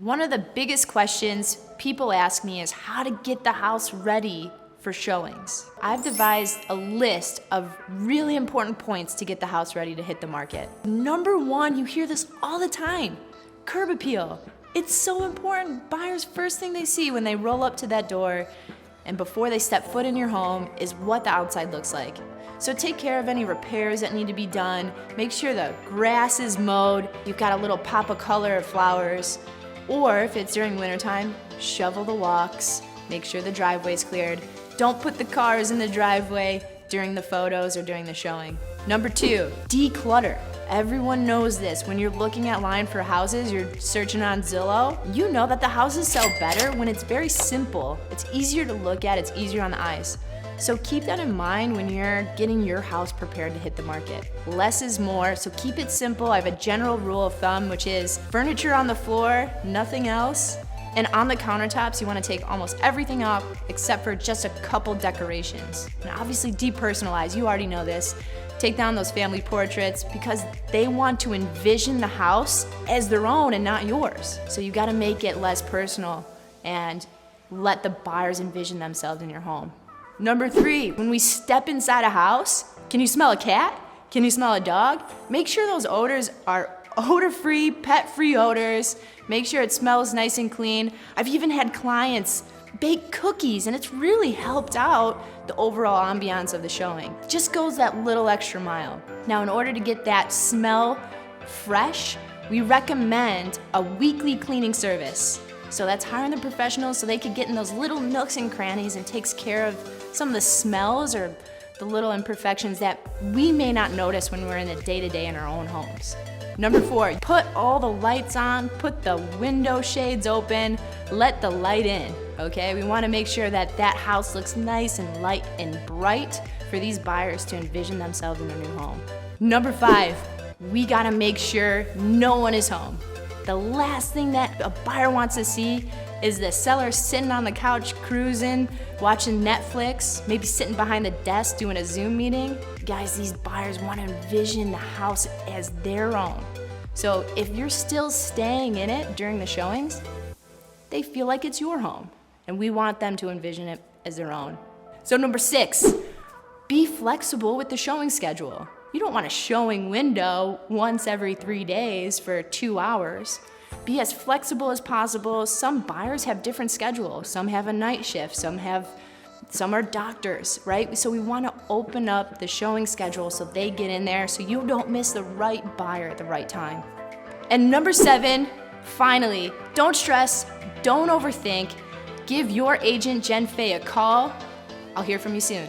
One of the biggest questions people ask me is how to get the house ready for showings. I've devised a list of really important points to get the house ready to hit the market. Number one, you hear this all the time, curb appeal. It's so important. Buyers, first thing they see when they roll up to that door and before they step foot in your home is what the outside looks like. So take care of any repairs that need to be done. Make sure the grass is mowed. You've got a little pop of color of flowers. Or if it's during wintertime, shovel the walks. Make sure the driveway's cleared. Don't put the cars in the driveway during the photos or during the showing. Number two, declutter. Everyone knows this. When you're looking at line for houses, you're searching on Zillow, you know that the houses sell better when it's very simple. It's easier to look at, it's easier on the eyes. So keep that in mind when you're getting your house prepared to hit the market. Less is more, so keep it simple. I have a general rule of thumb, which is furniture on the floor, nothing else. And on the countertops, you want to take almost everything off except for just a couple decorations. And obviously depersonalize, you already know this. Take down those family portraits because they want to envision the house as their own and not yours. So you got to make it less personal and let the buyers envision themselves in your home. Number three, when we step inside a house, can you smell a cat? Can you smell a dog? Make sure those odors are odor-free, pet-free odors. Make sure it smells nice and clean. I've even had clients bake cookies, and it's really helped out the overall ambiance of the showing. Just goes that little extra mile. Now, in order to get that smell fresh, we recommend a weekly cleaning service. So that's hiring the professionals so they could get in those little nooks and crannies and takes care of some of the smells or the little imperfections that we may not notice when we're in the day-to-day in our own homes. Number four, put all the lights on, put the window shades open, let the light in, okay? We wanna make sure that that house looks nice and light and bright for these buyers to envision themselves in their new home. Number five, we gotta make sure no one is home. The last thing that a buyer wants to see is the seller sitting on the couch cruising, watching Netflix, maybe sitting behind the desk doing a Zoom meeting. Guys, these buyers want to envision the house as their own. So if you're still staying in it during the showings, they feel like it's your home, and we want them to envision it as their own. So number six, be flexible with the showing schedule. You don't want a showing window once every 3 days for 2 hours. Be as flexible as possible. Some buyers have different schedules. Some have a night shift, some are doctors, right? So we want to open up the showing schedule so they get in there so you don't miss the right buyer at the right time. And number seven, finally, don't stress, don't overthink. Give your agent Jen Fay a call. I'll hear from you soon.